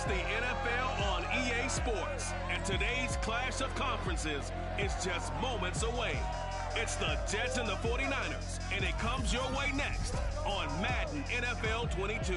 It's the NFL on EA Sports, and today's clash of conferences is just moments away. It's the Jets and the 49ers, and it comes your way next on Madden NFL 22.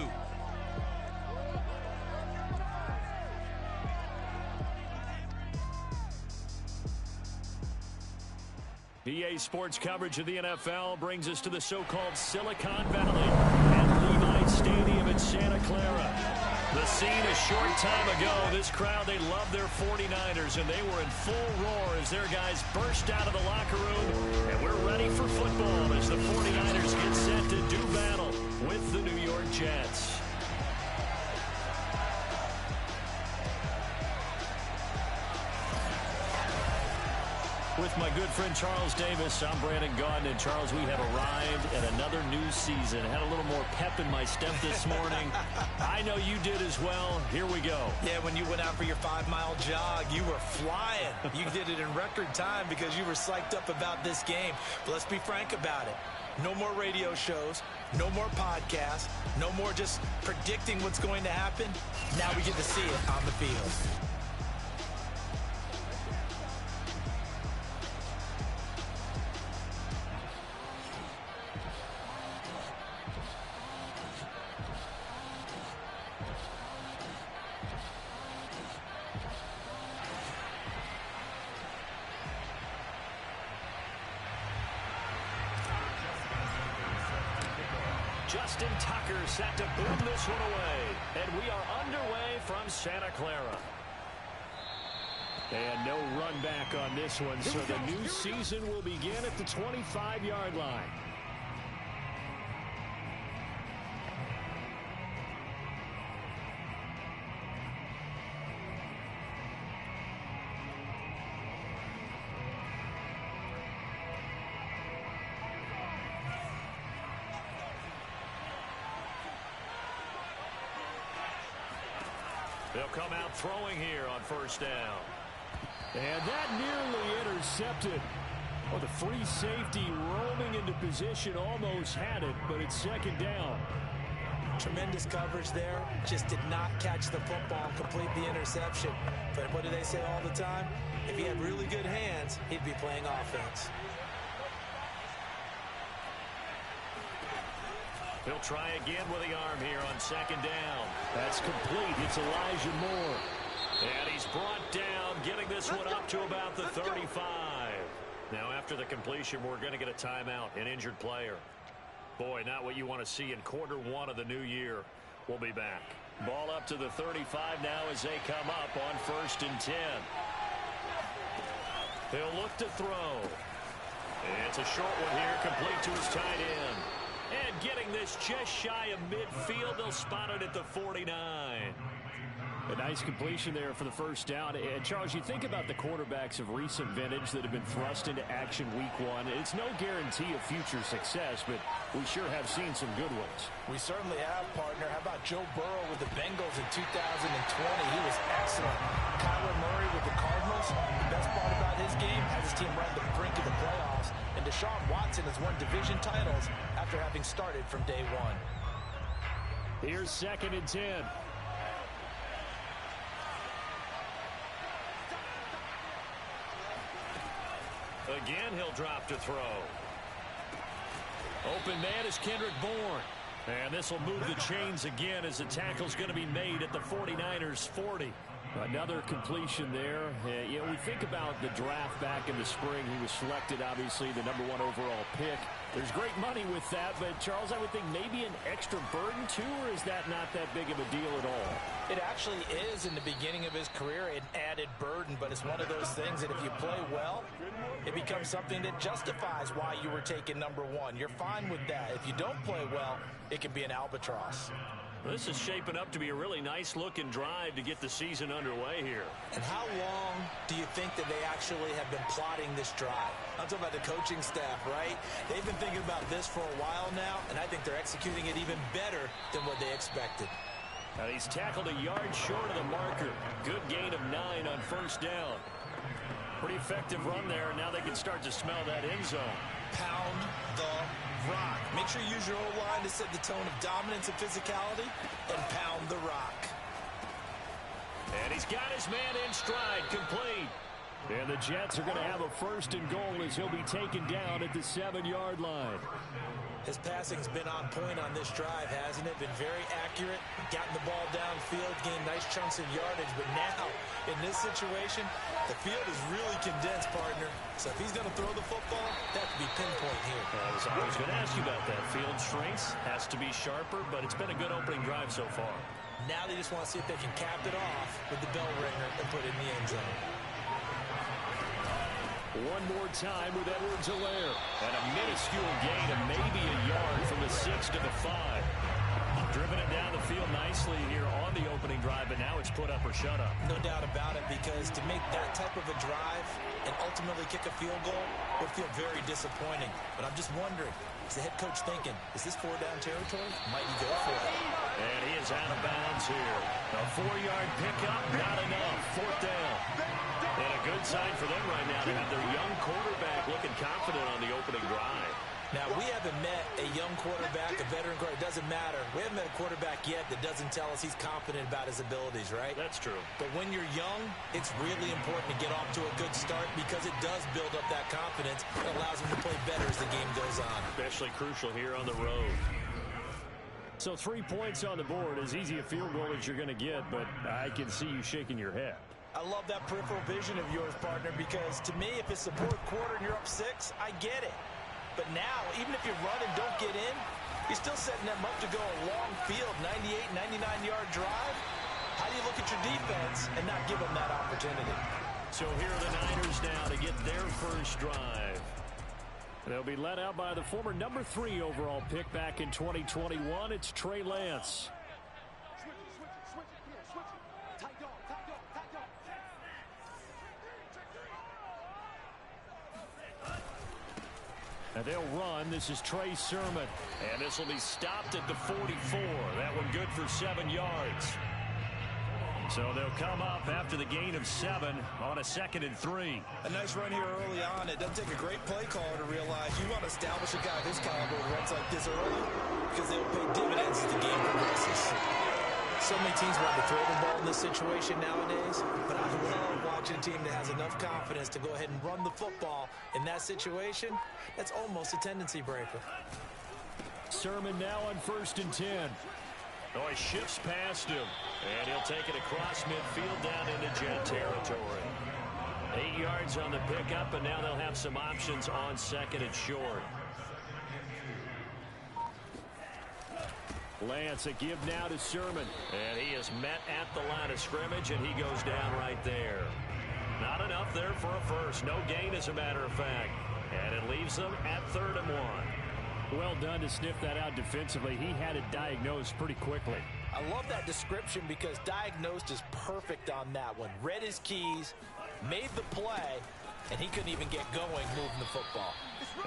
EA Sports coverage of the NFL brings us to the so-called Silicon Valley at Levi Stadium in Santa Clara. The scene a short time ago, this crowd, they love their 49ers, and they were in full roar as their guys burst out of the locker room. And we're ready for football as the 49ers get set to do battle with the New York Jets. With my good friend Charles Davis, I'm Brandon Gaudin. And Charles, we have arrived at another new season. I had a little more pep in my step this morning. I know you did as well. Here we go. Yeah, when you went out for your 5-mile jog, you were flying. You did it in record time because you were psyched up about this game. But let's be frank about it. No more radio shows, no more podcasts, no more just predicting what's going to happen. Now we get to see it on the field. Justin Tucker set to boom this one away. And we are underway from Santa Clara. And no run back on this one, so the new season will begin at the 25-yard line. They'll come out throwing here on first down. And that nearly intercepted. Oh, the free safety roaming into position almost had it, but it's second down. Tremendous coverage there. Just did not catch the football and complete the interception. But what do they say all the time? If he had really good hands, he'd be playing offense. He'll try again with the arm here on second down. That's complete. It's Elijah Moore. And he's brought down, getting this one up to about the 35. Now, after the completion, we're going to get a timeout, an injured player. Boy, not what you want to see in quarter one of the new year. We'll be back. Ball up to the 35 now as they come up on first and 10. He'll look to throw. It's a short one here, complete to his tight end. And getting this just shy of midfield, they'll spot it at the 49. A nice completion there for the first down. And Charles, you think about the quarterbacks of recent vintage that have been thrust into action week one. It's no guarantee of future success, but we sure have seen some good ones. We certainly have, partner. How about Joe Burrow with the Bengals in 2020? He was excellent. Kyler Murray with the Cardinals. The best part about his game, has his team run to the brink of the playoffs. And Deshaun Watson has won division titles after having started from day one. Here's second and 10. Again, he'll drop to throw. Open man is Kendrick Bourne. And this will move the chains again as the tackle's going to be made at the 49ers 40. Another completion there. You know, we think about the draft back in the spring. He was selected, obviously, the #1 overall pick. There's great money with that, but, Charles, I would think maybe an extra burden, too, or is that not that big of a deal at all? It actually is in the beginning of his career an added burden, but it's one of those things that if you play well, it becomes something that justifies why you were taken #1. You're fine with that. If you don't play well, it can be an albatross. This is shaping up to be a really nice-looking drive to get the season underway here. And how long do you think that they actually have been plotting this drive? I'm talking about the coaching staff, right? They've been thinking about this for a while now, and I think they're executing it even better than what they expected. Now he's tackled a yard short of the marker. Good gain of 9 on first down. Pretty effective run there. Now they can start to smell that end zone. Pound the rock. Make sure you use your O-line to set the tone of dominance and physicality, and pound the rock. got his man in stride, complete. And the Jets are going to have a 1st and goal as he'll be taken down at the 7-yard line. His passing's been on point on this drive, hasn't it? Been very accurate, gotten the ball downfield, gained nice chunks of yardage. But now, in this situation, the field is really condensed, partner. So if he's going to throw the football, that could be pinpoint here. I was going to ask you about that. Field strength has to be sharper, but it's been a good opening drive so far. Now they just want to see if they can cap it off with the bell ringer and put it in the end zone. One more time with Edwards-Helaire. And a minuscule gain of maybe a yard from the 6 to the 5. Driven it down the field nicely here on the opening drive, but now it's put up or shut up. No doubt about it, because to make that type of a drive and ultimately kick a field goal would feel very disappointing. But I'm just wondering, is the head coach thinking, is this 4-down territory? Might he go for it? And he is out of bounds here. A 4-yard pickup, not enough. 4th down. And a good sign for them right now to have their young quarterback looking confident on the opening drive. Now, we haven't met a young quarterback, a veteran quarterback. It doesn't matter. We haven't met a quarterback yet that doesn't tell us he's confident about his abilities, right? That's true. But when you're young, it's really important to get off to a good start because it does build up that confidence. It allows him to play better as the game goes on. Especially crucial here on the road. So 3 points on the board, as easy a field goal as you're going to get, but I can see you shaking your head. I love that peripheral vision of yours, partner, because to me, if it's the 4th quarter and you're up 6, I get it. But now, even if you run and don't get in, you're still setting them up to go a long field, 98, 99-yard drive. How do you look at your defense and not give them that opportunity? So here are the Niners now to get their first drive. They'll be led out by the former number 3 overall pick back in 2021. It's Trey Lance. And they'll run. This is Trey Sermon. And this will be stopped at the 44. That one good for 7 yards. So they'll come up after the gain of 7 on a 2nd and 3. A nice run here early on. It doesn't take a great play caller to realize you want to establish a guy of his caliber who runs like this early because they'll pay dividends as the game progresses. So many teams want to throw the ball in this situation nowadays, but I love watching a team that has enough confidence to go ahead and run the football in that situation. That's almost a tendency breaker. Sermon now on 1st and 10. Oh, he shifts past him, and he'll take it across midfield down into Jet territory. 8 yards on the pickup, and now they'll have some options on 2nd and short. Lance, a give now to Sermon. And he is met at the line of scrimmage, and he goes down right there. Not enough there for a first. No gain, as a matter of fact. And it leaves them at 3rd and 1. Well done to sniff that out defensively. He had it diagnosed pretty quickly. I love that description because diagnosed is perfect on that one. Read his keys, made the play, and he couldn't even get going moving the football.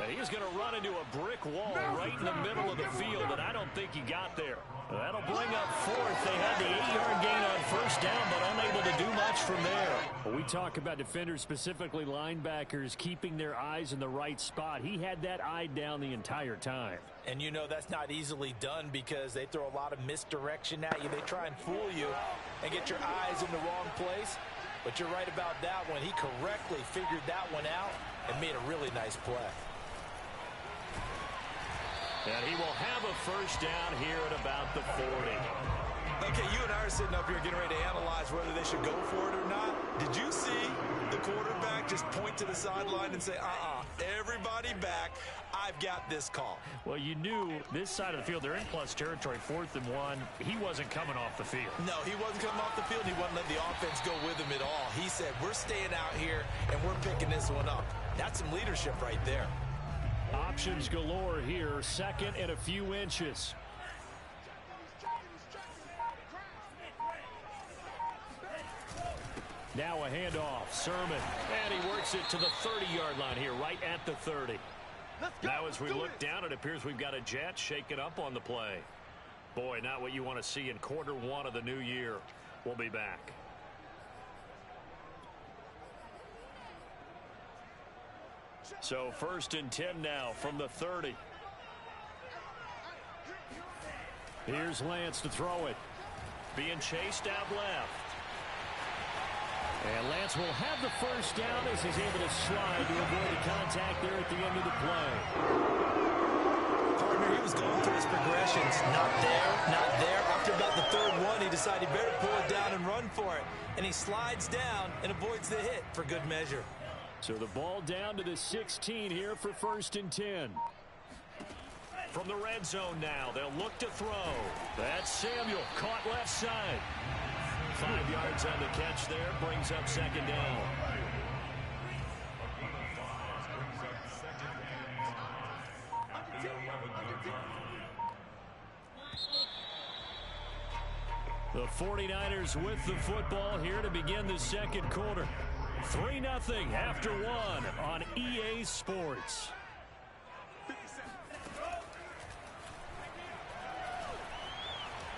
He's going to run into a brick wall right in the middle of the field, and I don't think he got there. That'll bring up 4th. They had the 8-yard gain on 1st down, but unable to do much from there. We talk about defenders, specifically linebackers, keeping their eyes in the right spot. He had that eye down the entire time. And you know that's not easily done because they throw a lot of misdirection at you. They try and fool you and get your eyes in the wrong place. But you're right about that one. He correctly figured that one out and made a really nice play. And he will have a 1st down here at about the 40. Okay, you and I are sitting up here getting ready to analyze whether they should go for it or not. Did you see the quarterback just point to the sideline and say, everybody back, I've got this call? Well, you knew this side of the field, they're in plus territory, 4th and 1. He wasn't coming off the field. No, he wasn't coming off the field. He wasn't letting the offense go with him at all. He said, we're staying out here, and we're picking this one up. That's some leadership right there. Options galore here, 2nd and a few inches. Now a handoff, Sermon, and he works it to the 30-yard line here, right at the 30. Now as we look down, it appears we've got a Jet shaking up on the play. Boy, not what you want to see in quarter 1 of the new year. We'll be back. So 1st and 10 now from the 30. Here's Lance to throw it. Being chased out left. And Lance will have the first down as he's able to slide to avoid the contact there at the end of the play. Partner, he was going through his progressions. Not there, not there. After about the third one, he decided he better pull it down and run for it. And he slides down and avoids the hit for good measure. So the ball down to the 16 here for 1st and 10. From the red zone now, they'll look to throw. That's Samuel, caught left side. 5 yards on the catch there, brings up 2nd down. The 49ers with the football here to begin the 2nd quarter. 3-0 after 1 on EA Sports.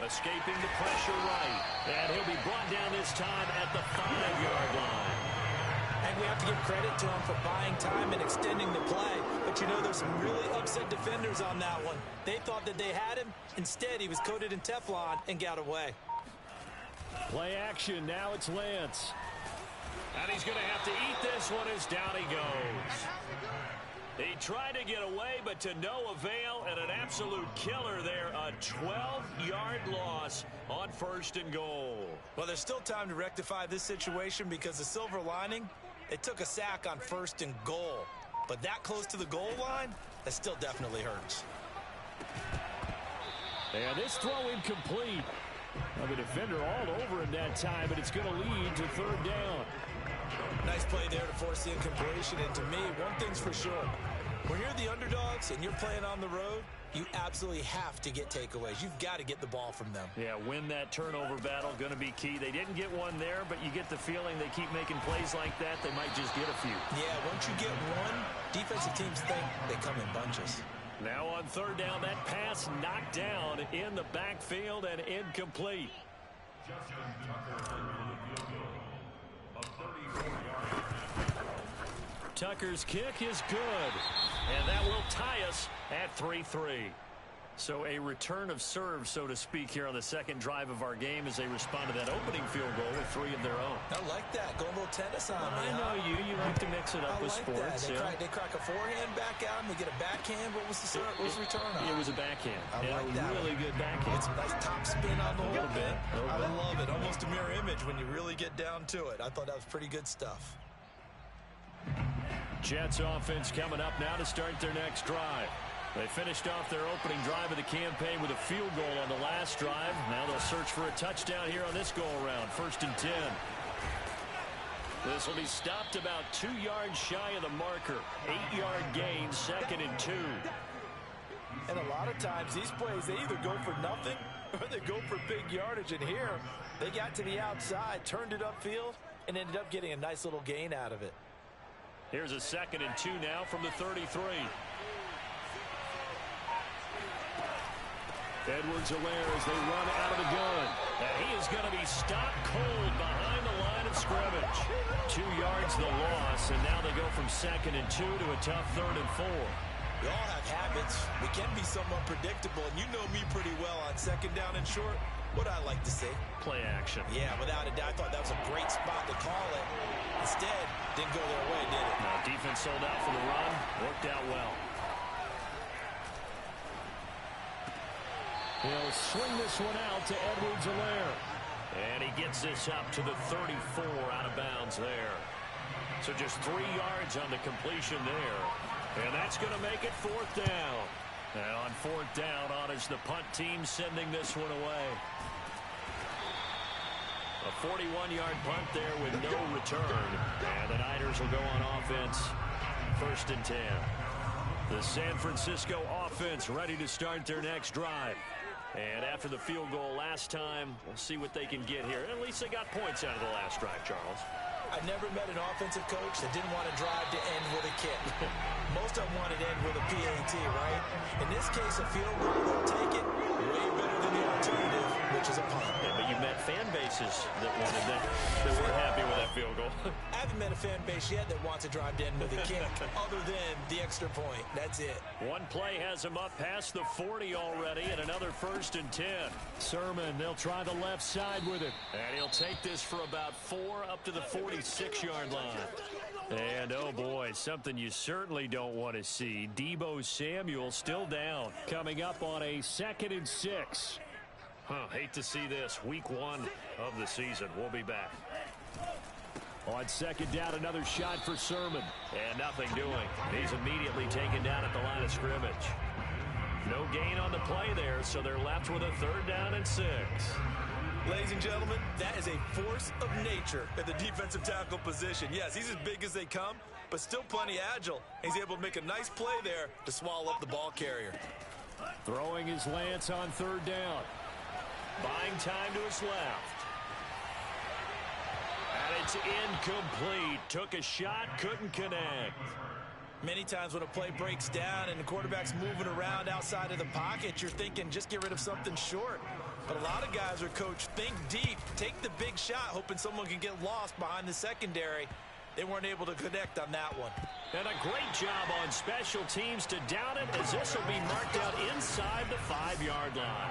Escaping the pressure right. And he'll be brought down this time at the 5-yard line. And we have to give credit to him for buying time and extending the play. But you know, there's some really upset defenders on that one. They thought that they had him. Instead, he was coated in Teflon and got away. Play action. Now it's Lance. And he's going to have to eat this one as down he goes. He tried to get away, but to no avail, and an absolute killer there. A 12-yard loss on 1st and goal. Well, there's still time to rectify this situation because the silver lining, they took a sack on 1st and goal. But that close to the goal line, that still definitely hurts. And this throw incomplete. Well, the defender all over him that time, but it's going to lead to 3rd down. Nice play there to force the incompletion. And to me, one thing's for sure. When you're the underdogs and you're playing on the road, you absolutely have to get takeaways. You've got to get the ball from them. Yeah, win that turnover battle, going to be key. They didn't get one there, but you get the feeling they keep making plays like that, they might just get a few. Yeah, once you get one, defensive teams think they come in bunches. Now on 3rd down, that pass knocked down in the backfield and incomplete. Tucker's kick is good, and that will tie us at 3-3. So a return of serve, so to speak, here on the 2nd drive of our game as they respond to that opening field goal with 3 of their own. I like that. Go a little tennis on me. I know you like to mix it up with sports. They crack a forehand back out and they get a backhand. What was the return on? It was a backhand. I like that. Really good backhand. It's a nice top spin on the whole bit. I love it. Almost a mirror image when you really get down to it. I thought that was pretty good stuff. Jets offense coming up now to start their next drive. They finished off their opening drive of the campaign with a field goal on the last drive. Now they'll search for a touchdown here on this go-around. 1st and 10. This will be stopped about 2 yards shy of the marker. 8-yard gain, 2nd and 2. And a lot of times these plays, they either go for nothing or they go for big yardage. And here, they got to the outside, turned it upfield, and ended up getting a nice little gain out of it. Here's a 2nd and 2 now from the 33. Edwards-Helaire as they run out of the gun. And he is going to be stopped cold behind the line of scrimmage. 2 yards the loss, and now they go from 2nd and 2 to a tough 3rd and 4. We all have habits. We can be somewhat predictable, and you know me pretty well on 2nd down and short. What I like to see. Play action. Yeah, without a doubt. I thought that was a great spot to call it. Instead, didn't go their way, did it? Now, defense sold out for the run. Worked out well. He'll swing this one out to Edwards-Helaire. And he gets this up to the 34 out of bounds there. So just 3 yards on the completion there. And that's going to make it 4th down. And on 4th down, honors the punt team sending this one away. A 41-yard punt there with no return. And the Niners will go on offense. 1st and 10. The San Francisco offense ready to start their next drive. And after the field goal last time, we'll see what they can get here. At least they got points out of the last drive, Charles. I've never met an offensive coach that didn't want to drive to end with a kick. Most of them wanted to end with a PAT, right? In this case, a field goal, they'll take it way better than the alternative, which is a punt. Yeah, but you met fan base bases that weren't happy with that field goal. I haven't met a fan base yet that wants to drive in with a kick other than the extra point. That's it. One play has him up past the 40 already, and another 1st and 10. Sermon, they'll try the left side with it. And he'll take this for about 4 up to the 46-yard line. And, oh, boy, something you certainly don't want to see. Deebo Samuel still down. Coming up on a 2nd and 6. Hate to see this. Week 1 of the season. We'll be back. On 2nd down, another shot for Sermon. And nothing doing. He's immediately taken down at the line of scrimmage. No gain on the play there, so they're left with a 3rd down and 6. Ladies and gentlemen, that is a force of nature at the defensive tackle position. Yes, he's as big as they come, but still plenty agile. He's able to make a nice play there to swallow up the ball carrier. Throwing his Lance on 3rd down. Buying time to his left. And it's incomplete. Took a shot, couldn't connect. Many times when a play breaks down and the quarterback's moving around outside of the pocket, you're thinking just get rid of something short. But a lot of guys are coached, think deep, take the big shot, hoping someone can get lost behind the secondary. They weren't able to connect on that one. And a great job on special teams to down it, as this will be marked out inside the 5-yard line.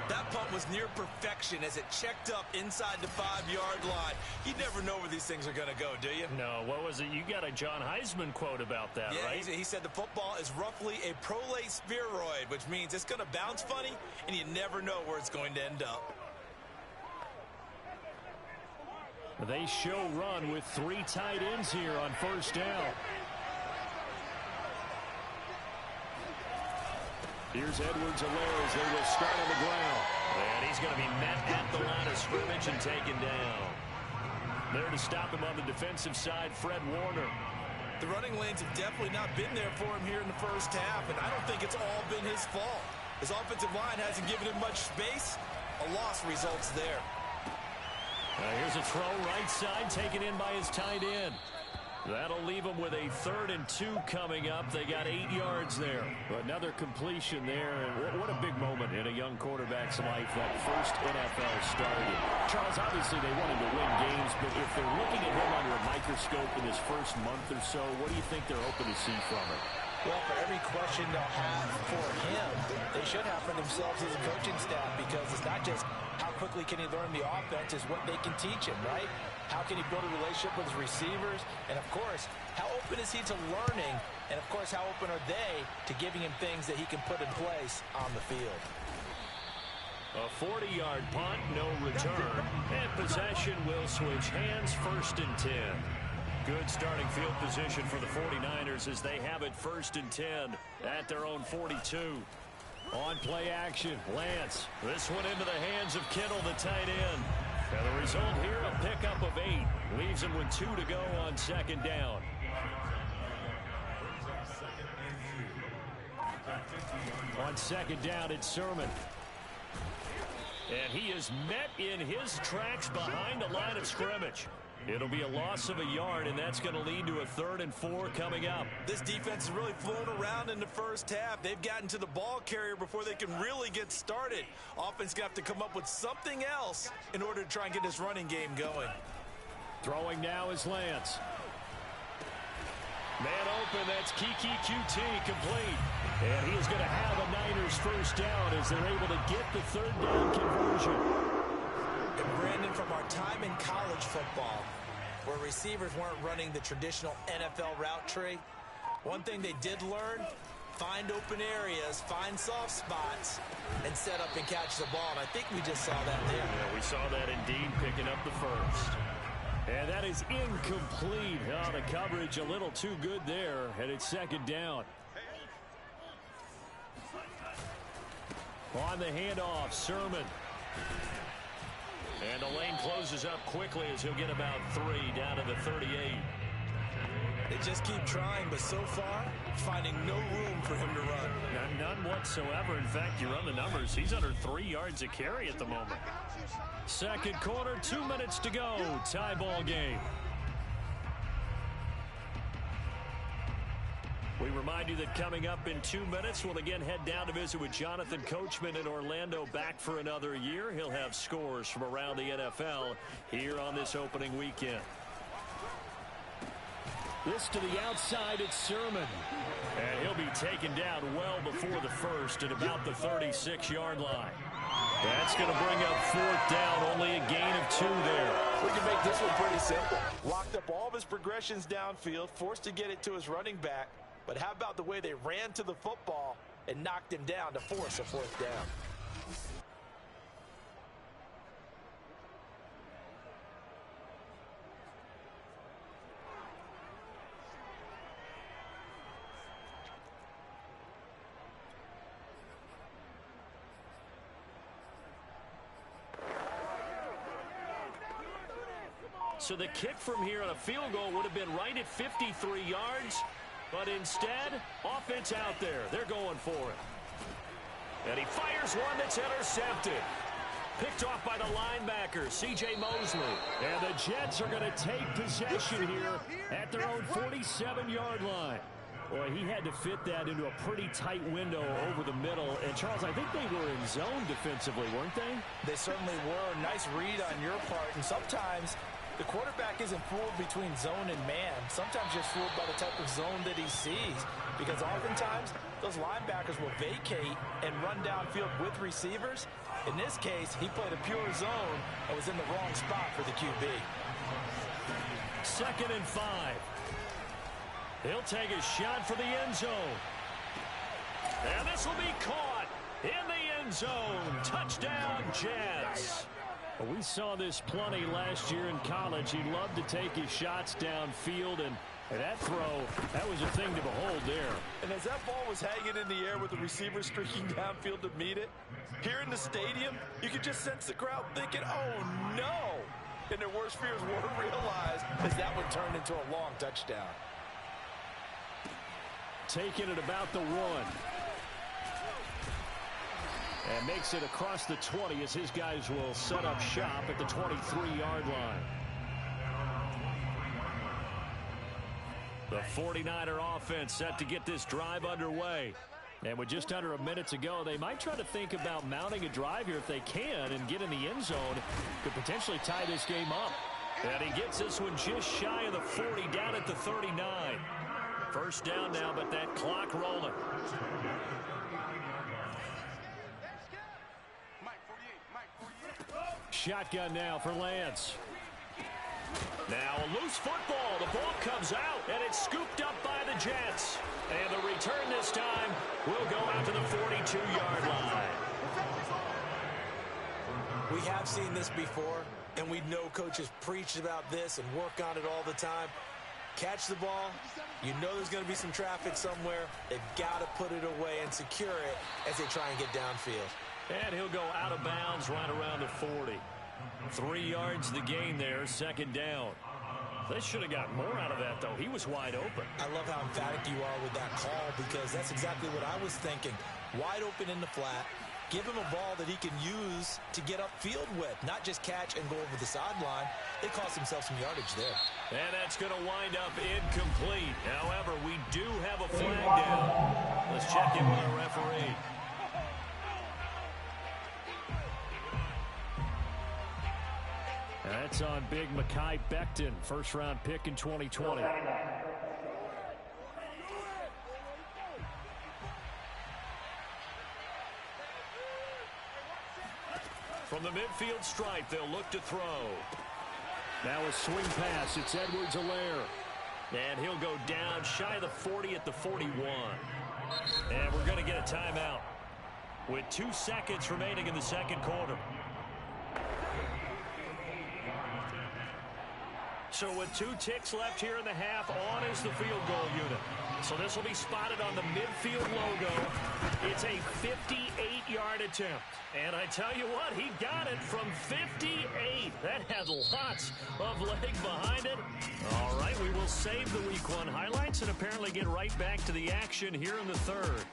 That punt was near perfection as it checked up inside the 5-yard line. You never know where these things are going to go, do you? No, what was it? You got a John Heisman quote about that, right? He said the football is roughly a prolate spheroid, which means it's going to bounce funny, and you never know where it's going to end up. They show run with 3 tight ends here on 1st down. Here's Edwards-Helaire as they will start on the ground. And he's going to be met at the line of scrimmage and taken down. There to stop him on the defensive side, Fred Warner. The running lanes have definitely not been there for him here in the first half, and I don't think it's all been his fault. His offensive line hasn't given him much space. A loss results there. Here's a throw right side taken in by his tight end. That'll leave them with a 3rd and 2 coming up. They got 8 yards there. Another completion there. And what a big moment in a young quarterback's life, that first NFL started. Charles, obviously they wanted to win games, but if they're looking at him under a microscope in his first month or so, what do you think they're hoping to see from it? Well, for every question they'll have for him, they should have for themselves as a coaching staff, because it's not just how quickly can he learn the offense, it's what they can teach him, right? How can he build a relationship with his receivers? And, of course, how open is he to learning? And, of course, how open are they to giving him things that he can put in place on the field? A 40-yard punt, no return. And possession will switch hands, 1st and 10. Good starting field position for the 49ers as they have it 1st and 10 at their own 42. On play action, Lance. This one into the hands of Kittle, the tight end. And the result here, a pickup of 8. Leaves him with 2 to go on 2nd down. On 2nd down, it's Sermon. And he is met in his tracks behind the line of scrimmage. It'll be a loss of a yard, and that's going to lead to a 3rd and 4 coming up. This defense has really flown around in the first half. They've gotten to the ball carrier before they can really get started. Offense going to have to come up with something else in order to try and get this running game going. Throwing now is Lance. Man open, that's Kiki QT complete. And he is going to have a Niners 1st down as they're able to get the 3rd down conversion. And Brandon, from our time in college football, where receivers weren't running the traditional NFL route tree, one thing they did learn, find open areas, find soft spots, and set up and catch the ball. And I think we just saw that there. Yeah, we saw that indeed, picking up the 1st. And that is incomplete. Oh, the coverage a little too good there, and it's 2nd down. On the handoff, Sermon. And the lane closes up quickly as he'll get about 3 down to the 38. They just keep trying, but so far, finding no room for him to run. None whatsoever. In fact, you run the numbers, he's under 3 yards a carry at the moment. 2nd quarter, 2 minutes to go. Tie ball game. We remind Remind you that coming up in 2 minutes, we'll again head down to visit with Jonathan Coachman in Orlando, back for another year. He'll have scores from around the NFL here on this opening weekend. This to the outside, it's Sermon. And he'll be taken down well before the first at about the 36-yard line. That's going to bring up 4th down, only a gain of 2 there. We can make this one pretty simple. Locked up all of his progressions downfield, forced to get it to his running back. But how about the way they ran to the football and knocked him down to force a 4th down? So the kick from here on a field goal would have been right at 53 yards. But instead, offense out there. They're going for it. And he fires one that's intercepted. Picked off by the linebacker, C.J. Mosley. And the Jets are going to take possession here at their own 47-yard line. Boy, he had to fit that into a pretty tight window over the middle. And, Charles, I think they were in zone defensively, weren't they? They certainly were. Nice read on your part. And sometimes the quarterback isn't fooled between zone and man. Sometimes just fooled by the type of zone that he sees. Because oftentimes, those linebackers will vacate and run downfield with receivers. In this case, he played a pure zone and was in the wrong spot for the QB. 2nd and 5. He'll take a shot for the end zone. And this will be caught in the end zone. Touchdown, Jets. Well, we saw this plenty last year in college. He loved to take his shots downfield, and that throw, that was a thing to behold there. And as that ball was hanging in the air with the receiver streaking downfield to meet it, here in the stadium, you could just sense the crowd thinking, oh, no. And their worst fears were realized as that one turned into a long touchdown. Taking it about the 1. And makes it across the 20 as his guys will set up shop at the 23-yard line. The 49er offense set to get this drive underway. And with just under a minute to go, they might try to think about mounting a drive here if they can and get in the end zone. Could potentially tie this game up. And he gets this one just shy of the 40, down at the 39. 1st down now, but that clock rolling. Shotgun now for Lance. Now a loose football. The ball comes out, and it's scooped up by the Jets. And the return this time will go out to the 42-yard line. We have seen this before, and we know coaches preach about this and work on it all the time. Catch the ball. You know there's going to be some traffic somewhere. They've got to put it away and secure it as they try and get downfield. And he'll go out of bounds right around the 40. 3 yards the gain there, 2nd down. They should have got more out of that, though. He was wide open. I love how emphatic you are with that call because that's exactly what I was thinking. Wide open in the flat. Give him a ball that he can use to get upfield with, not just catch and go over the sideline. They cost themselves some yardage there. And that's going to wind up incomplete. However, we do have a flag down. Let's check in with our referee. That's on big Mekhi Becton, 1st-round pick in 2020. From the midfield stripe, they'll look to throw. Now a swing pass. It's Edwards-Helaire. And he'll go down shy of the 40 at the 41. And we're going to get a timeout with 2 seconds remaining in the 2nd quarter. So with 2 ticks left here in the half, on is the field goal unit. So this will be spotted on the midfield logo. It's a 58-yard attempt. And I tell you what, he got it from 58. That had lots of leg behind it. All right, we will save the Week 1 highlights and apparently get right back to the action here in the 3rd.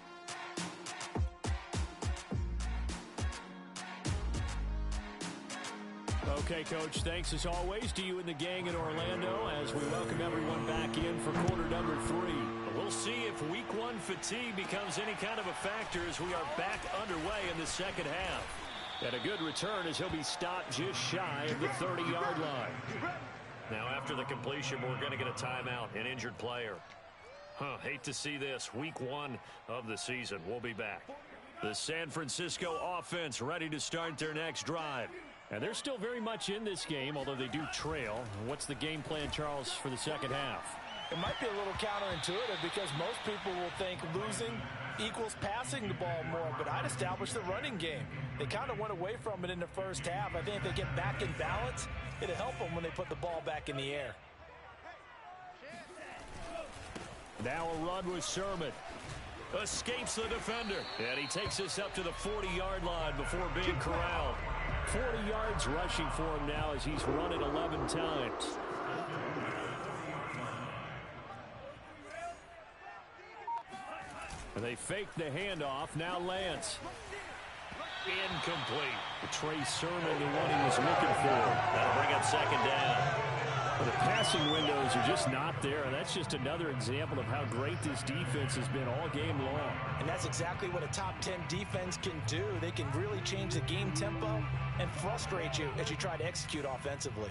Okay, Coach, thanks as always to you and the gang in Orlando as we welcome everyone back in for quarter number 3. We'll see if week one fatigue becomes any kind of a factor as we are back underway in the second half. And a good return as he'll be stopped just shy of the 30-yard line. Now after the completion, we're going to get a timeout, an injured player. Hate to see this. Week one of the season. We'll be back. The San Francisco offense ready to start their next drive. And they're still very much in this game, although they do trail. What's the game plan, Charles, for the second half? It might be a little counterintuitive because most people will think losing equals passing the ball more, but I'd establish the running game. They kind of went away from it in the first half. I think if they get back in balance, it'll help them when they put the ball back in the air. Now a run with Sermon. Escapes the defender. And he takes us up to the 40-yard line before being corralled. 40 yards rushing for him now as he's run it 11 times. They fake the handoff. Now Lance. Incomplete. Trey Sermon, the one he was looking for. That'll bring up second down. The passing windows are just not there, and that's just another example of how great this defense has been all game long. And that's exactly what a top 10 defense can do. They can really change the game tempo and frustrate you as you try to execute offensively.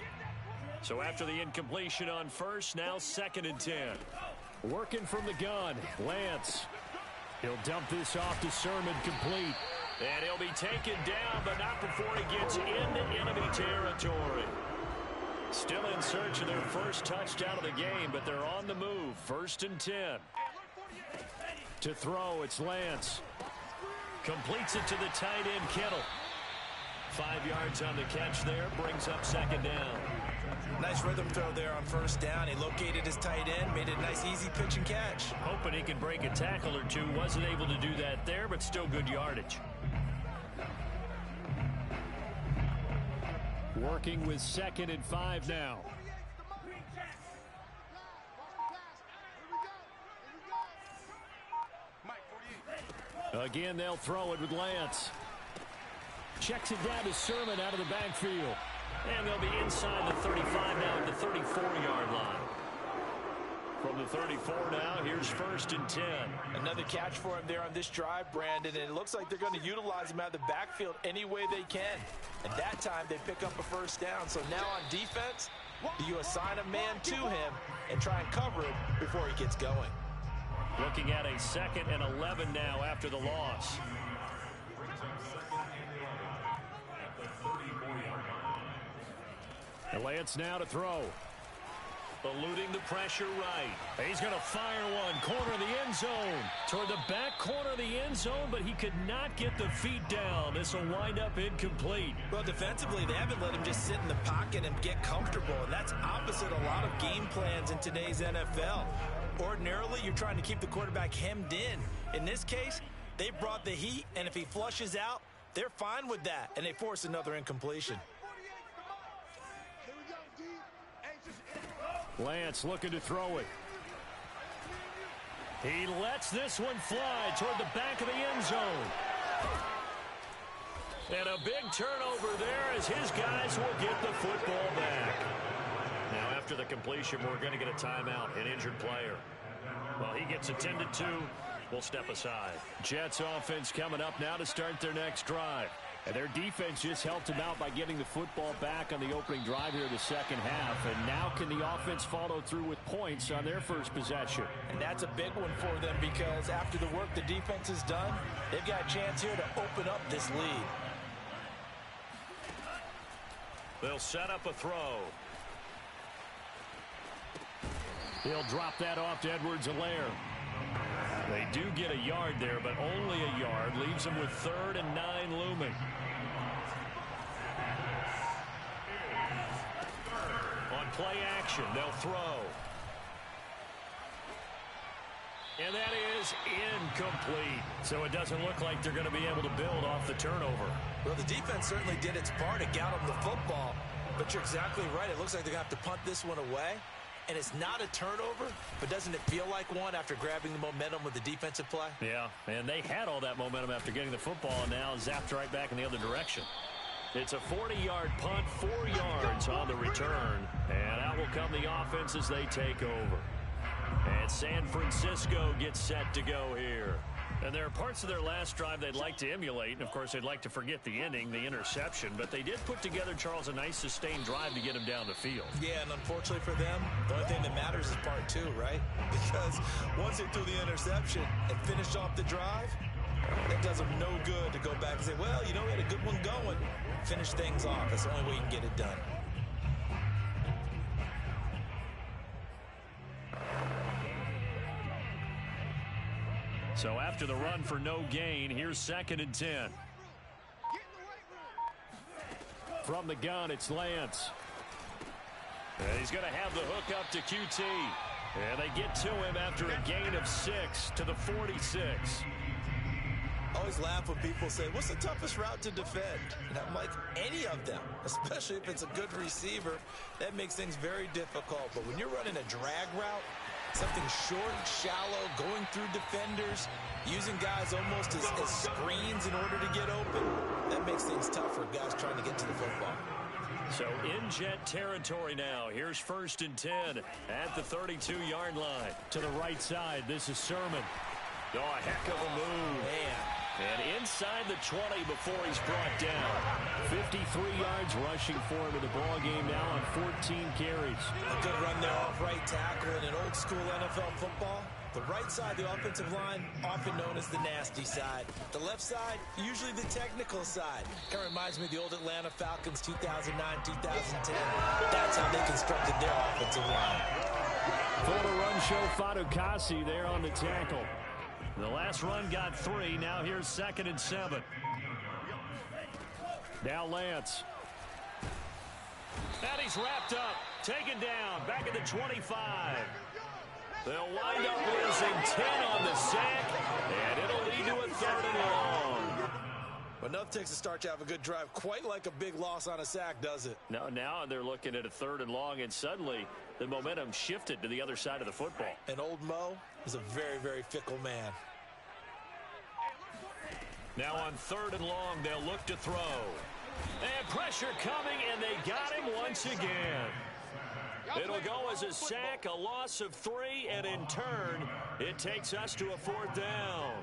So after the incompletion on first, now 2nd and 10. Working from the gun, Lance. He'll dump this off to Sermon, complete. And he'll be taken down, but not before he gets into enemy territory. Still in search of their first touchdown of the game, but they're on the move. 1st and 10. To throw, it's Lance. Completes it to the tight end, Kittle. 5 yards on the catch there, brings up second down. Nice rhythm throw there on first down. He located his tight end, made it a nice easy pitch and catch. Hoping he could break a tackle or two. Wasn't able to do that there, but still good yardage. Working with 2nd and 5 now. Again, they'll throw it with Lance. Checks it down to Sermon out of the backfield. And they'll be inside the 35 now at the 34-yard line. From the 34 now, here's 1st and 10. Another catch for him there on this drive, Brandon, and it looks like they're going to utilize him out of the backfield any way they can. And that time, they pick up a first down. So now on defense, do you assign a man to him and try and cover it before he gets going? Looking at a 2nd and 11 now after the loss. And Lance now to throw. Eluding the pressure right. He's going to fire one. Corner of the end zone. Toward the back corner of the end zone, but he could not get the feet down. This will wind up incomplete. Well, defensively, they haven't let him just sit in the pocket and get comfortable, and that's opposite a lot of game plans in today's NFL. Ordinarily, you're trying to keep the quarterback hemmed in. In this case, they brought the heat, and if he flushes out, they're fine with that, and they force another incompletion. Lance looking to throw it. He lets this one fly toward the back of the end zone. And a big turnover there as his guys will get the football back. Now after the completion, we're going to get a timeout, an injured player. Well, he gets attended to. We'll step aside. Jets offense coming up now to start their next drive. And their defense just helped them out by getting the football back on the opening drive here in the second half. And now can the offense follow through with points on their first possession? And that's a big one for them because after the work the defense has done, they've got a chance here to open up this lead. They'll set up a throw. He'll drop that off to Edwards-Helaire. They do get a yard there, but only a yard. Leaves them with 3rd and 9 looming. On play action, they'll throw. And that is incomplete. So it doesn't look like they're going to be able to build off the turnover. Well, the defense certainly did its part to get them the football. But you're exactly right. It looks like they're going to have to punt this one away. And it's not a turnover, but doesn't it feel like one after grabbing the momentum with the defensive play? Yeah, and they had all that momentum after getting the football, and now zapped right back in the other direction. It's a 40-yard punt, 4 yards on the return. And out will come the offense as they take over. And San Francisco gets set to go here. And there are parts of their last drive they'd like to emulate. And, of course, they'd like to forget the ending, the interception. But they did put together, Charles, a nice sustained drive to get him down the field. Yeah, and unfortunately for them, the only thing that matters is part two, right? Because once they threw the interception and finished off the drive, it does them no good to go back and say, well, you know, we had a good one going. Finish things off. That's the only way you can get it done. So after the run for no gain, here's 2nd and 10. From the gun, it's Lance. And he's going to have the hook up to QT. And they get to him after a gain of 6 to the 46. I always laugh when people say, what's the toughest route to defend? And I'm like, any of them, especially if it's a good receiver. That makes things very difficult. But when you're running a drag route, something short, shallow, going through defenders, using guys almost as screens in order to get open, that makes things tough for guys trying to get to the football. So in Jet territory now. Here's 1st and 10 at the 32-yard line. To the right side, this is Sermon. Oh, a heck of a move. Man. And inside the 20 before he's brought down. 53 yards rushing for him in the ball game now on 14 carries. A good run there off right tackle in an old school NFL football. The right side, the offensive line, often known as the nasty side. The left side, usually the technical side. Kind of reminds me of the old Atlanta Falcons 2009, 2010. That's how they constructed their offensive line. Former run show Fatukasi there on the tackle. The last run got 3. Now here's 2nd and 7. Now Lance. And he's wrapped up. Taken down. Back at the 25. They'll wind up losing 10 on the sack. And it'll lead to a 3rd and long. But enough takes to start to have a good drive. Quite like a big loss on a sack, does it? No, now they're looking at a 3rd and long. And suddenly the momentum shifted to the other side of the football. And old Mo is a very, very fickle man. Now on 3rd and long, they'll look to throw. And pressure coming, and they got him once again. It'll go as a sack, a loss of 3, and in turn, it takes us to a 4th down.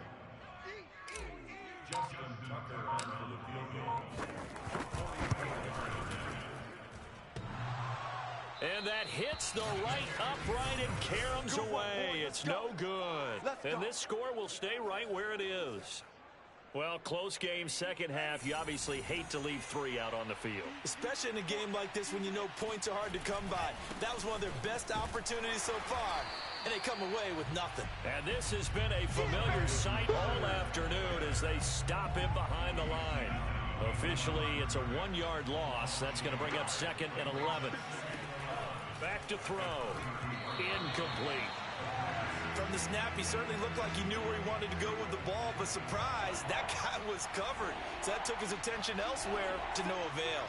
And that hits the right upright and caroms away. It's no good. And this score will stay right where it is. Well, close game, second half. You obviously hate to leave 3 out on the field. Especially in a game like this when you know points are hard to come by. That was one of their best opportunities so far, and they come away with nothing. And this has been a familiar sight all afternoon as they stop him behind the line. Officially, it's a 1-yard loss. That's going to bring up 2nd and 11. Back to throw. Incomplete. From the snap, he certainly looked like he knew where he wanted to go with the ball, but surprise, that guy was covered. So that took his attention elsewhere to no avail.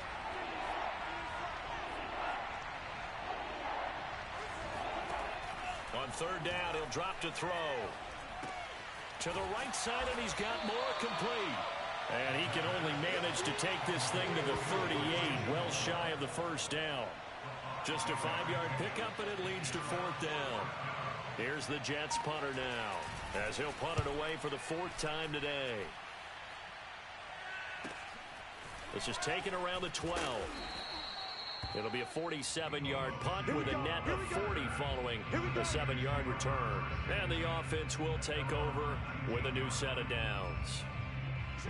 On 3rd down, he'll drop to throw. To the right side, and he's got more complete. And he can only manage to take this thing to the 38, well shy of the 1st down. Just a 5-yard pickup, and it leads to 4th down. Here's the Jets punter now, as he'll punt it away for the 4th time today. This is taken around the 12. It'll be a 47-yard punt with a net of 40 following the 7-yard return. And the offense will take over with a new set of downs.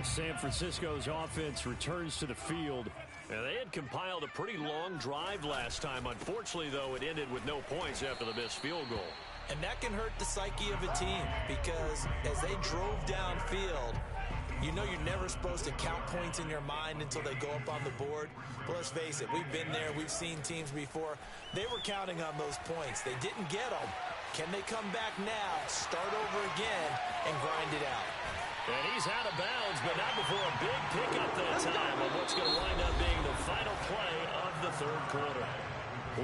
San Francisco's offense returns to the field. And they had compiled a pretty long drive last time. Unfortunately, though, it ended with no points after the missed field goal. And that can hurt the psyche of a team because as they drove downfield, you know you're never supposed to count points in your mind until they go up on the board. But let's face it, we've been there. We've seen teams before. They were counting on those points. They didn't get them. Can they come back now, start over again, and grind it out? And he's out of bounds, but not before a big pickup that time of what's going to wind up being the final play of the 3rd quarter.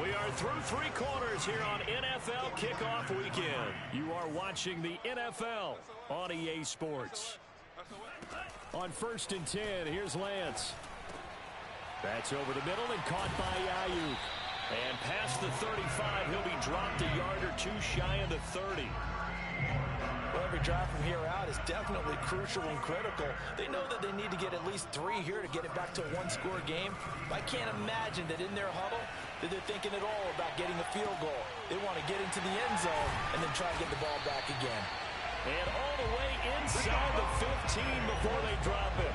We are through 3 quarters here on NFL Kickoff Weekend. You are watching the NFL on EA Sports. On 1st and 10, here's Lance. That's over the middle and caught by Ayuk. And past the 35. He'll be dropped a yard or two shy of the 30. Well, every drive from here out is definitely crucial and critical. They know that they need to get at least 3 here to get it back to a one-score game. I can't imagine that in their huddle that they're thinking at all about getting a field goal. They want to get into the end zone and then try to get the ball back again. And all the way inside the 15 before they drop it.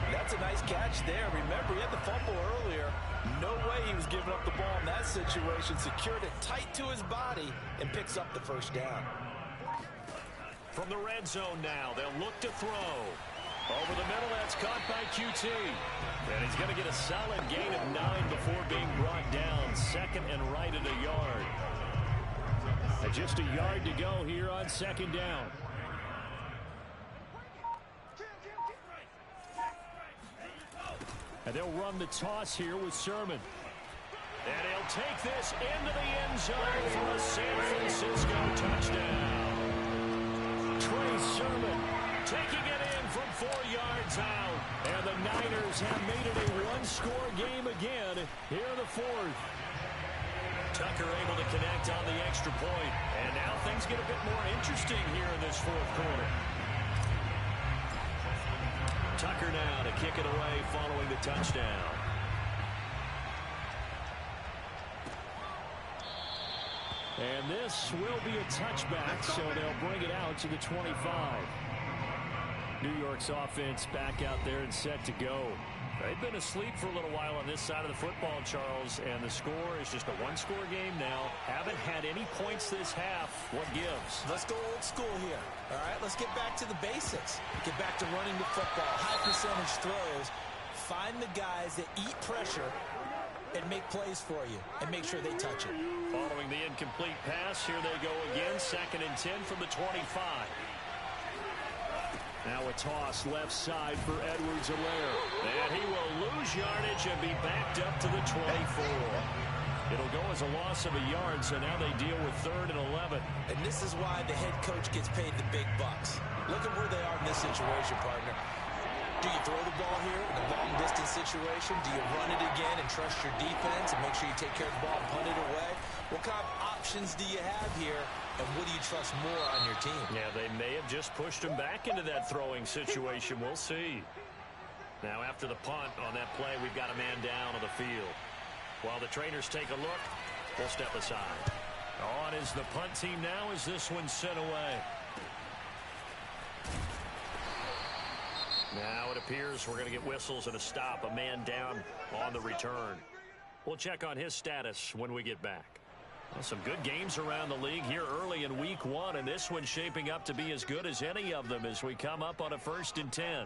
That's a nice catch there. Remember, he had the fumble earlier. No way he was giving up the ball in that situation. Secured it tight to his body and picks up the first down. From the red zone now, they'll look to throw. Over the middle, that's caught by QT. And he's going to get a solid gain of 9 before being brought down. Second and right at a yard. And just a yard to go here on second down. And they'll run the toss here with Sermon. And he'll take this into the end zone for a San Francisco touchdown. Trey Sermon taking it in from 4 yards out. And the Niners have made it a one-score game again here in the fourth. Tucker able to connect on the extra point. And now things get a bit more interesting here in this fourth quarter. Tucker now to kick it away following the touchdown. And this will be a touchback, so they'll bring it out to the 25. New York's offense back out there and set to go. They've been asleep for a little while on this side of the football, Charles, and the score is just a one-score game now. Haven't had any points this half. What gives? Let's go old school here. All right, let's get back to the basics. Get back to running the football, high percentage throws. Find the guys that eat pressure and make plays for you and make sure they touch it. Following the incomplete pass, here they go again. 2nd and 10 from the 25. Now a toss left side for Edwards-Helaire. And he will lose yardage and be backed up to the 24. It'll go as a loss of a yard, so now they deal with 3rd and 11. And this is why the head coach gets paid the big bucks. Look at where they are in this situation, partner. Do you throw the ball here in a long-distance situation? Do you run it again and trust your defense and make sure you take care of the ball and punt it away? What kind of options do you have here, and what do you trust more on your team? Yeah, they may have just pushed him back into that throwing situation. We'll see. Now, after the punt on that play, we've got a man down on the field. While the trainers take a look, we'll step aside. On is the punt team now as this one's sent away. Now it appears we're going to get whistles and a stop. A man down on the return. We'll check on his status when we get back. Well, some good games around the league here early in week 1, and this one's shaping up to be as good as any of them as we come up on a 1st and 10.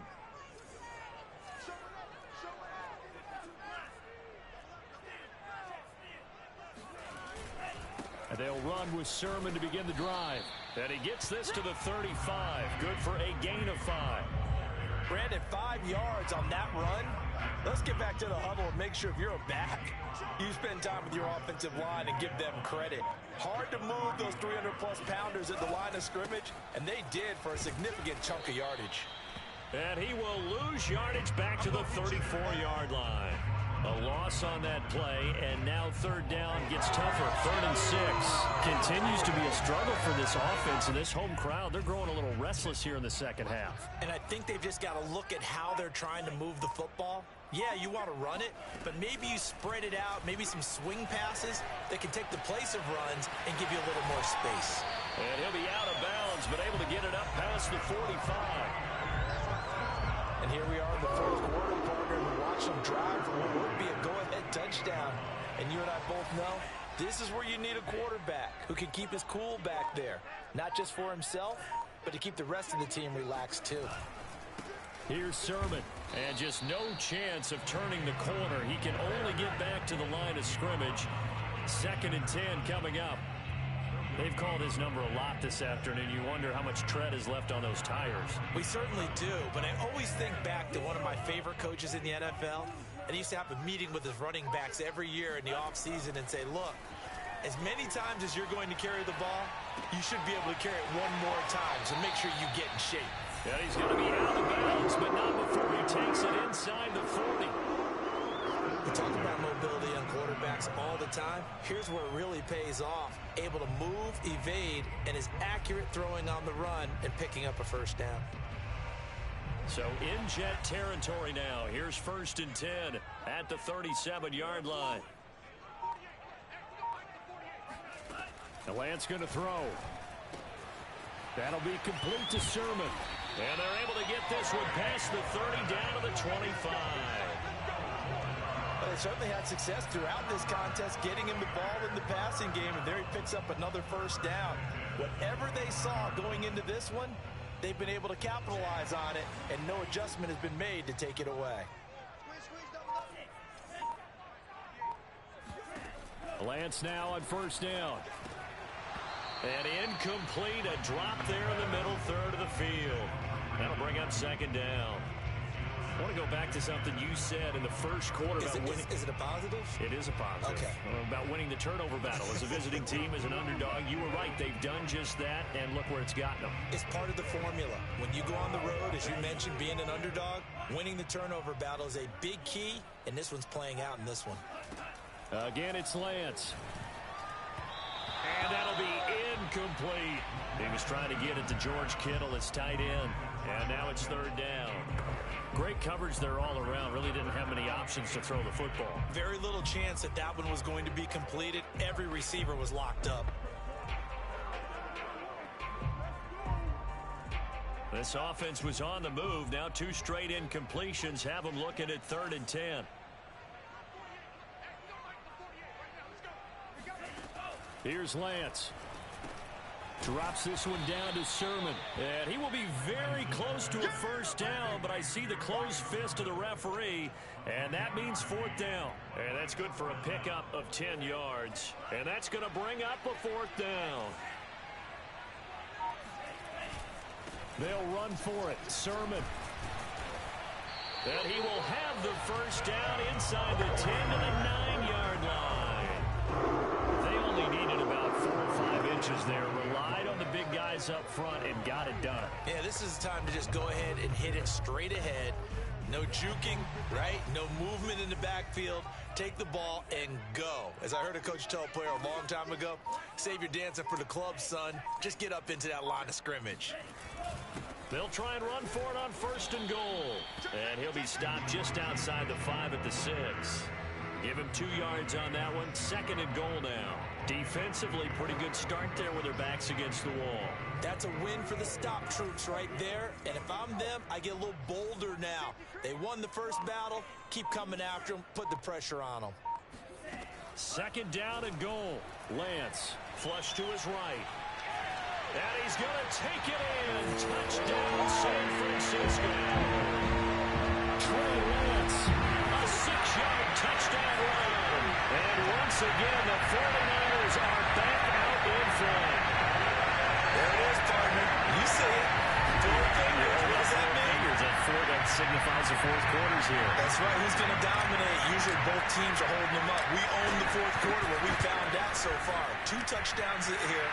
And they'll run with Sermon to begin the drive. And he gets this to the 35. Good for a gain of 5. Brandon, 5 yards on that run. Let's get back to the huddle and make sure if you're a back, you spend time with your offensive line and give them credit. Hard to move those 300-plus pounders at the line of scrimmage, and they did for a significant chunk of yardage. And he will lose yardage back to the 34-yard line. A loss on that play, and now 3rd down gets tougher. 3rd and 6. Continues to be a struggle for this offense and this home crowd. They're growing a little restless here in the second half. And I think they've just got to look at how they're trying to move the football. Yeah, you want to run it, but maybe you spread it out, maybe some swing passes that can take the place of runs and give you a little more space. And he'll be out of bounds, but able to get it up past the 45. And here we are in the 4th quarter, partner, and watch them drive for what would be a go-ahead touchdown. And you and I both know this is where you need a quarterback who can keep his cool back there, not just for himself, but to keep the rest of the team relaxed too. Here's Sermon, and just no chance of turning the corner. He can only get back to the line of scrimmage. 2nd and 10 coming up. They've called his number a lot this afternoon. You wonder how much tread is left on those tires. We certainly do, but I always think back to one of my favorite coaches in the NFL, and he used to have a meeting with his running backs every year in the offseason and say, look, as many times as you're going to carry the ball, you should be able to carry it one more time, so make sure you get in shape. Yeah, he's going to be out of bounds, but not before he takes it inside the 40. We talk about mobility on quarterbacks all the the time, here's where it really pays off. Able to move, evade, and is accurate throwing on the run and picking up a first down. So in Jet territory now. Here's 1st and 10 at the 37-yard line. The Lance going to throw. That'll be complete to Sermon. And they're able to get this one past the 30 down to the 25. Well, they certainly had success throughout this contest getting him the ball in the passing game, and there he picks up another first down. Whatever they saw going into this one, they've been able to capitalize on it, and no adjustment has been made to take it away. Lance now on 1st down. And incomplete, a drop there in the middle third of the field. That'll bring up 2nd down. I want to go back to something you said in the first quarter about winning. Is it a positive? It is a positive. Okay. About winning the turnover battle. As a visiting team, as an underdog, you were right. They've done just that, and look where it's gotten them. It's part of the formula. When you go on the road, as you mentioned, being an underdog, winning the turnover battle is a big key, and this one's playing out in this one. Again, it's Lance. And that'll be incomplete. He was trying to get it to George Kittle, his tight end. And now it's 3rd down. Great coverage there all around. Really didn't have many options to throw the football. Very little chance that that one was going to be completed. Every receiver was locked up. This offense was on the move. Now 2 straight incompletions have them looking at 3rd and 10. Here's Lance. Drops this one down to Sermon. And he will be very close to a first down, but I see the closed fist of the referee, and that means 4th down. And that's good for a pickup of 10 yards. And that's going to bring up a 4th down. They'll run for it. Sermon. And he will have the first down inside the 10 to the 9-yard line. They only needed about 4 or 5 inches there. Relied on the big guys up front and got it done. Yeah, this is the time to just go ahead and hit it straight ahead. No juking, right? No movement in the backfield. Take the ball and go. As I heard a coach tell a player a long time ago, save your dancing for the club, son. Just get up into that line of scrimmage. They'll try and run for it on 1st and goal. And he'll be stopped just outside the 5 at the 6. Give him 2 yards on that one. 2nd and goal now. Defensively, pretty good start there with their backs against the wall. That's a win for the stop troops right there. And if I'm them, I get a little bolder now. They won the first battle. Keep coming after them. Put the pressure on them. 2nd down and goal. Lance, flush to his right. And he's going to take it in. Touchdown, San Francisco. Trey Lance. A 6-yard touchdown run. And once again, the 49ers are back out in front. There it is, partner. You see it. 4 fingers. What does that mean? That signifies the 4th quarters here. That's right. Who's going to dominate? Usually both teams are holding them up. We own the 4th quarter, what we found out so far. 2 touchdowns here,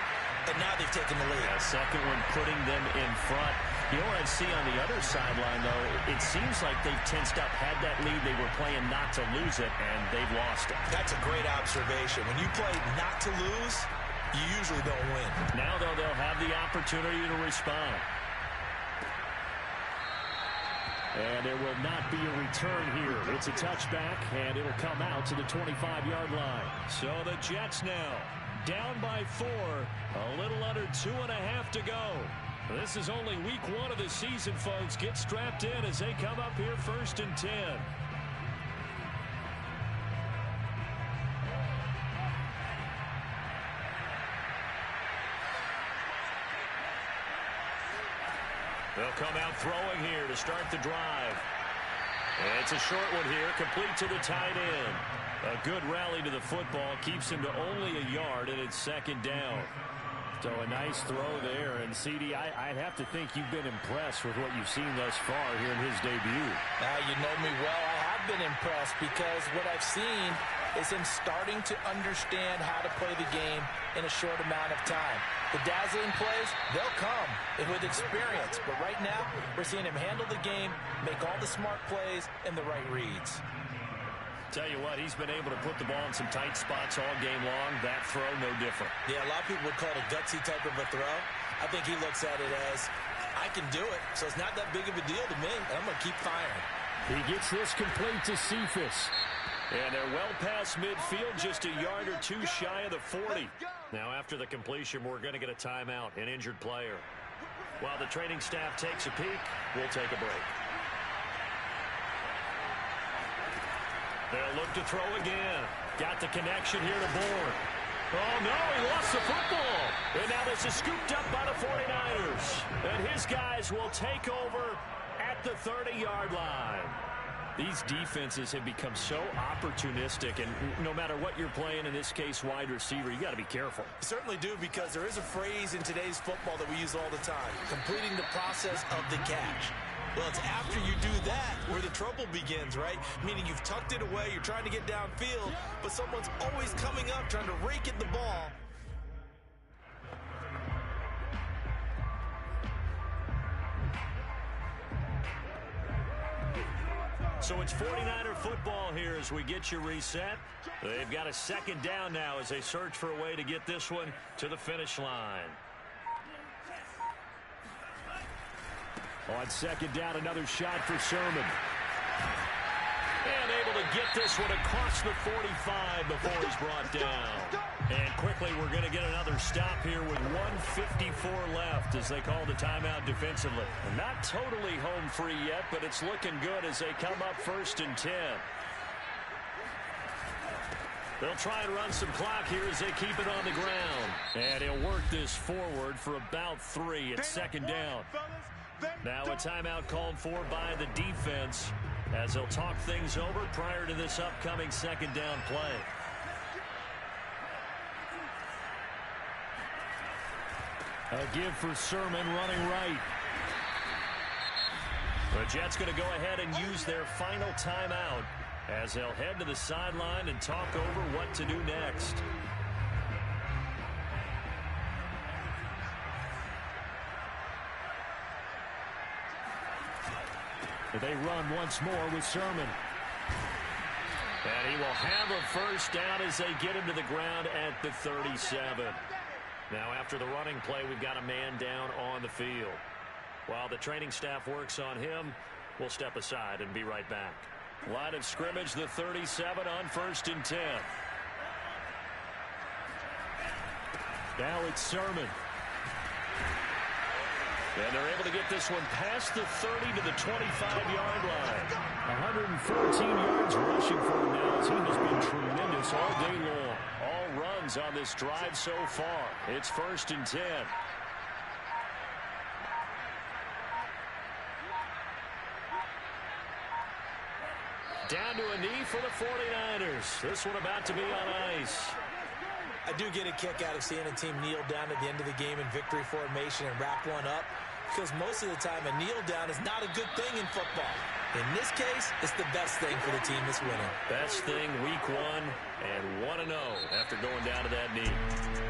and now they've taken the lead. A second one putting them in front. You know what I see on the other sideline, though? It seems like they've tensed up, had that lead. They were playing not to lose it, and they've lost it. That's a great observation. When you play not to lose, you usually don't win. Now, though, they'll have the opportunity to respond. And there will not be a return here. It's a touchback, and it'll come out to the 25-yard line. So the Jets now down by 4. A little under 2.5 to go. This is only week 1 of the season, folks. Get strapped in as they come up here 1st and 10. They'll come out throwing here to start the drive. And it's a short one here, complete to the tight end. A good rally to the football keeps him to only a yard, and it's 2nd down. So a nice throw there. And, CD, I'd have to think you've been impressed with what you've seen thus far here in his debut. You know me well. I have been impressed because what I've seen is him starting to understand how to play the game in a short amount of time. The dazzling plays, they'll come with experience. But right now, we're seeing him handle the game, make all the smart plays, and the right reads. Tell you what, he's been able to put the ball in some tight spots all game long. That throw, no different. Yeah, a lot of people would call it a gutsy type of a throw. I think he looks at it as, I can do it, so it's not that big of a deal to me, and I'm going to keep firing. He gets this complete to Cephas. And they're well past midfield, just a yard or two shy of the 40. Now, after the completion, we're going to get a timeout, an injured player. While the training staff takes a peek, we'll take a break. They'll look to throw again. Got the connection here to Bourne. Oh, no, he lost the football. And now this is scooped up by the 49ers. And his guys will take over at the 30-yard line. These defenses have become so opportunistic, and no matter what you're playing, in this case, wide receiver, you got to be careful. You certainly do, because there is a phrase in today's football that we use all the time, completing the process of the catch. Well, it's after you do that where the trouble begins, right? Meaning you've tucked it away, you're trying to get downfield, but someone's always coming up trying to rake at the ball. So it's 49er football here as we get you reset. They've got a second down now as they search for a way to get this one to the finish line. On second down, another shot for Sermon. And able to get this one across the 45 before he's brought down. And quickly, we're going to get another stop here with 1:54 left as they call the timeout defensively. Not totally home free yet, but it's looking good as they come up 1st and 10. They'll try and run some clock here as they keep it on the ground. And he'll work this forward for about 3 at second down. Now a timeout called for by the defense as they'll talk things over prior to this upcoming second down play. A give for Sermon running right. The Jets going to go ahead and use their final timeout as they'll head to the sideline and talk over what to do next. They run once more with Sermon. And he will have a first down as they get him to the ground at the 37. Now after the running play, we've got a man down on the field. While the training staff works on him, we'll step aside and be right back. Line of scrimmage, the 37 on 1st and 10. Now it's Sermon. And they're able to get this one past the 30 to the 25-yard line. 114 yards rushing for him now as he has been tremendous all day long. All runs on this drive so far. It's 1st and 10. Down to a knee for the 49ers. This one about to be on ice. I do get a kick out of seeing a team kneel down at the end of the game in victory formation and wrap one up, because most of the time a kneel down is not a good thing in football. In this case, it's the best thing for the team that's winning. Best thing week 1 and 1-0 after going down to that knee.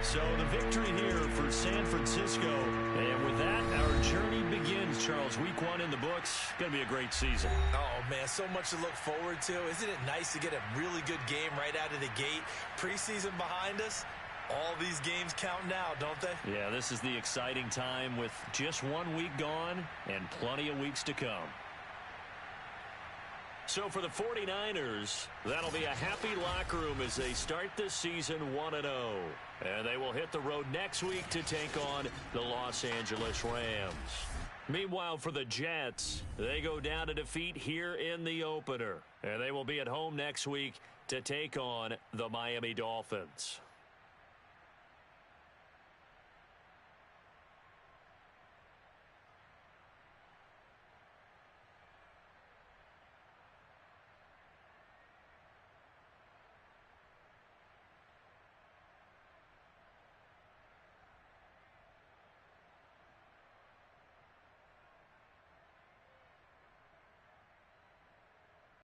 So the victory here for San Francisco. And with that, our journey begins, Charles. Week 1 in the books. Going to be a great season. Oh, man, so much to look forward to. Isn't it nice to get a really good game right out of the gate? Preseason behind us. All these games count now, don't they? Yeah, this is the exciting time with just 1 week gone and plenty of weeks to come. So for the 49ers, that'll be a happy locker room as they start this season 1-0. And they will hit the road next week to take on the Los Angeles Rams. Meanwhile, for the Jets, they go down to defeat here in the opener. And they will be at home next week to take on the Miami Dolphins.